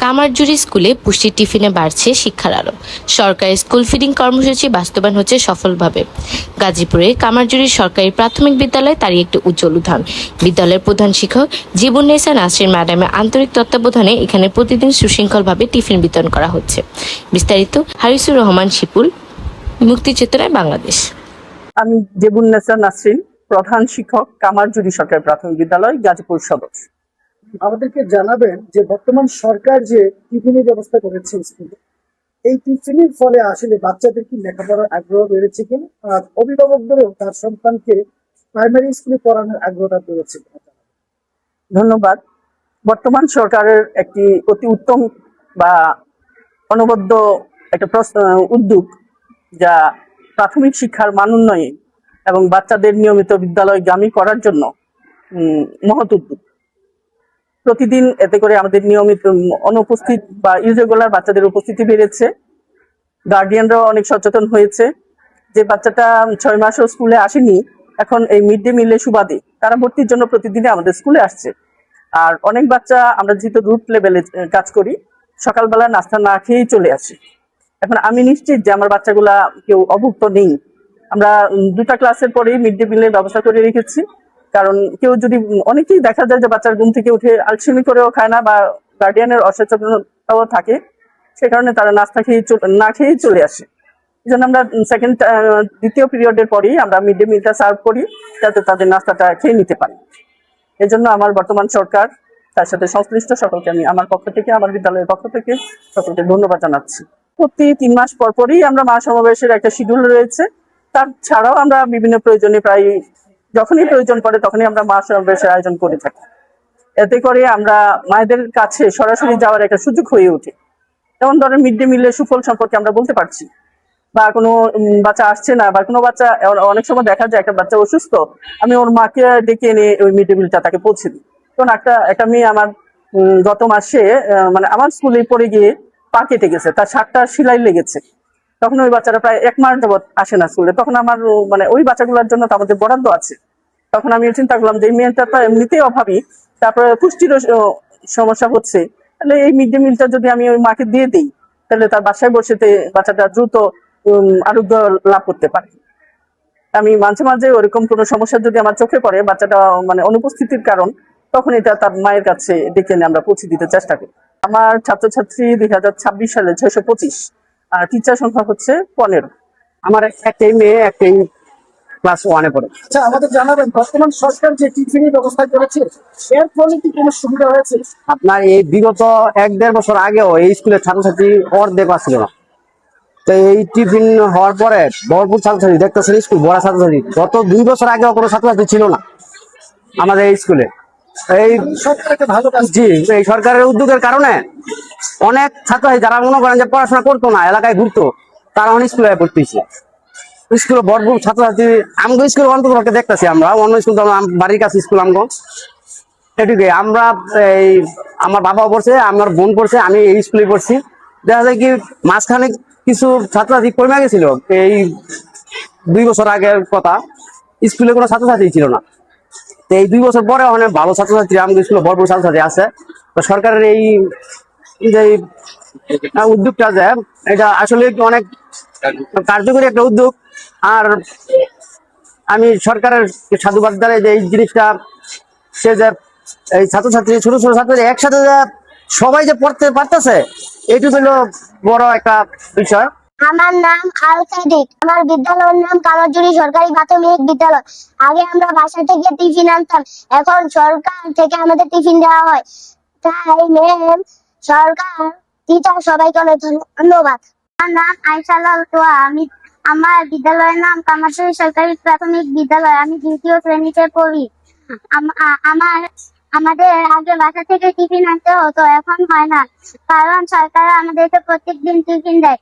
কামারজুরি স্কুলে পুষ্টির টিফিনে বাড়ছে শিক্ষার আলো। সরকারি স্কুল ফিডিং কর্মসূচি বাস্তবায়ন হচ্ছে সফলভাবে। গাজীপুরে কামারজুরি সরকারি প্রাথমিক বিদ্যালয় তারই একটি উজ্জ্বল উদাহরণ। বিদ্যালয়ের প্রধান শিক্ষক জীবননেসা নাসরিন ম্যাডামের আন্তরিক তত্ত্বাবধানে এখানে প্রতিদিন সুশৃঙ্খলভাবে টিফিন বিতরণ করা হচ্ছে। বিস্তারিত হারিসুর রহমান শিপুল, মুক্তি চেতনায় বাংলাদেশ। আমি জীবননেসা নাসরিন, প্রধান শিক্ষক, কামারজুরি সরকারি প্রাথমিক বিদ্যালয়, গাজীপুর সদর। আমাদেরকে জানাবেন যে বর্তমান সরকার যে টিফিনের ব্যবস্থা করেছে স্কুলে, এই টিফিনের ফলে আসলে বাচ্চাদের কি লেখাপড়ার আগ্রহ বেড়েছে কিনা, আর অভিভাবকদেরও তার সন্তানকে প্রাইমারি স্কুলে পড়ানোর আগ্রহটা বেড়েছে। ধন্যবাদ। বর্তমান সরকারের একটি অতি উত্তম বা অনবদ্য একটা উদ্যোগ, যা প্রাথমিক শিক্ষার মান উন্নয়নে এবং বাচ্চাদের নিয়মিত বিদ্যালয়গামী করার জন্য মহৎ উদ্যোগ। প্রতিদিন এতে করে আমাদের নিয়মিত অনুপস্থিত বা ইরেগুলার বাচ্চাদের উপস্থিতি বেড়েছে। গার্ডিয়ানরাও অনেক সচেতন হয়েছে যে বাচ্চাটা 6 মাসও স্কুলে আসেনি, এখন এই মিড ডে মিলের সুবাদে তারা ভর্তির জন্য প্রতিদিনে আমাদের স্কুলে আসছে। আর অনেক বাচ্চা, আমরা যেহেতু রুট লেভেলে কাজ করি, সকালবেলা নাস্তা না খেয়েই চলে আসে। এখন আমি নিশ্চিত যে আমার বাচ্চাগুলা কেউ অভুক্ত নেই। আমরা 2টা ক্লাসের পরেই মিড ডে মিলের ব্যবস্থা করে রেখেছি, কারণ কেউ যদি, অনেকেই দেখা যায় যে বাচ্চার ঘুম থেকে উঠে আলসেমি করেও খায় না বা গার্ডিয়ানের অসচেতনতাও থাকে, সে কারণে তারা নাস্তা না খেয়েই চলে আসে। এই জন্য আমরা দ্বিতীয় পিরিয়ডের পরেই আমরা মিড ডে মিলটা সার্ভ করি, যাতে তাদের নাস্তাটা খেয়ে নিতে পারে। এই জন্য আমার বর্তমান সরকার, তার সাথে সংশ্লিষ্ট সকলকে আমি আমার পক্ষ থেকে, আমার বিদ্যালয়ের পক্ষ থেকে সকলকে ধন্যবাদ জানাচ্ছি। প্রতি 3 মাস পরই আমরা মা সমাবেশের একটা শিডিউল রয়েছে। তার ছাড়াও আমরা বিভিন্ন প্রয়োজনে প্রায় যখনই প্রয়োজন পড়ে তখনই আমরা মা সমাবেশের আয়োজন করে থাকি। এতে করে আমরা মায়েদের কাছে সরাসরি যাওয়ার একটা সুযোগ হয়ে ওঠে। যেমন ধরেন মিড ডে মিলের সুফল সম্পর্কে আমরা বলতে পারছি, বা কোনো বাচ্চা আসছে না, বা কোনো বাচ্চা, অনেক সময় দেখা যায় একটা বাচ্চা অসুস্থ, আমি ওর মাকে ডেকে এনে ওই মিড ডে মিলটা তাকে পৌঁছে দিই। কারণ একটা মেয়ে আমার গত মাসে মানে আমার স্কুলে পড়ে গিয়ে পা কেটে গেছে, তার 7টা সেলাই লেগেছে। তখন ওই বাচ্চারা প্রায় 1 মাস যাবৎ আসে না স্কুলে। তখন আমার মানে ওই বাচ্চাগুলোর জন্য তো আমাদের বরাদ্দ আছে। তখন আমি চিন্তা করলাম যে এই মেয়েটা তো এমনিতেই অভাবী, তারপরে পুষ্টিরও সমস্যা হচ্ছে, তাহলে এই মিড ডে মিলটা যদি আমি ওই মাকে দিয়ে দিই, তাহলে তার বাসায় বসে বাচ্চাটা দ্রুত আরোগ্য লাভ করতে পারে। আমি মাঝে মাঝে ওরকম কোনো সমস্যা যদি আমার চোখে পড়ে, বাচ্চাটা মানে অনুপস্থিতির কারণ, তখন এটা তার মায়ের কাছে ডেকে এনে আমরা পৌঁছে দিতে চেষ্টা করি। আমার ছাত্রছাত্রী 2026 সালে 625, আর টিচার সংখ্যা হচ্ছে 15। আমার একটাই মেয়ে, একটাই ক্লাস 1-এ পড়ে। আচ্ছা, আমাদের জানাবেন বর্তমান সরকার যে টিফিনের ব্যবস্থা করেছে, এর ফলে কি কোনো সুবিধা হয়েছে? আপনার এই বিগত 1-1.5 বছর আগেও এই স্কুলের ছাত্রছাত্রী অর্ধেক আসছিল না। তো এই টিফিন হওয়ার পরে ভরপুর ছাত্রছাত্রী দেখতেছেন, স্কুল ভরা ছাত্রছাত্রী। গত 2 বছর আগেও কোনো ছাত্রছাত্রী ছিল না আমাদের এই স্কুলে। এই সরকারকে ভালো কাজ। জি, এই সরকারের উদ্যোগের কারণে অনেক ছাত্রছাত্রী যারা মনে করেন যে পড়াশোনা করতো না, এলাকায় ঘুরতো, তারা অনেক স্কুলে পড়তেছে। স্কুলে ভরপুর ছাত্রছাত্রী। আমগো স্কুল অন্তত দেখতেছি, আমরা অন্য স্কুল তো বাড়ির কাছে স্কুল আমগো এটুকুই। আমরা এই আমার বাবা পড়ছে, আমার বোন পড়ছে, আমি এই স্কুলে পড়ছি। দেখা যায় কি মাঝখানে কিছু ছাত্রছাত্রী কমে গেছিল। এই 2 বছর আগের কথা, স্কুলে কোনো ছাত্রছাত্রী ছিল না। তো এই 2 বছর পরে অনেক ভালো ছাত্রছাত্রী আমাদের স্কুলে ভরপুর ছাত্রছাত্রী আছে। তো সরকারের এই যে উদ্যোগটা, যে এটা আসলে অনেক কার্যকরী একটা উদ্যোগ। আর আমি সরকারের সাধুবাদ জানাই যে এই জিনিসটা, সে যে এই ছাত্রছাত্রী, ছোট ছোট ছাত্রী একসাথে যে সবাই যে পড়তে পারতেছে, এইটুকু হলো বড় একটা বিষয়। আমার নাম আল সাদিক। আমার বিদ্যালয়ের নাম কামারজুরি সরকারি প্রাথমিক বিদ্যালয়। আগে আমরা বাসা থেকে টিফিন আনতাম, এখন সরকার থেকে আমাদের টিফিন দেওয়া হয়। তাই ম্যাম, সরকার, টিচার সবাইকে অনেক ধন্যবাদ। আমার নাম আইসালাল তোয়া। আমার বিদ্যালয়ের নাম কামারজুরি সরকারি প্রাথমিক বিদ্যালয়। আমি 2য় শ্রেণীতে পড়ি। আমাদের আগে বাসা থেকে টিফিন আনতে হতো, এখন হয় না, কারণ সরকার আমাদেরকে প্রত্যেকদিন টিফিন দেয়।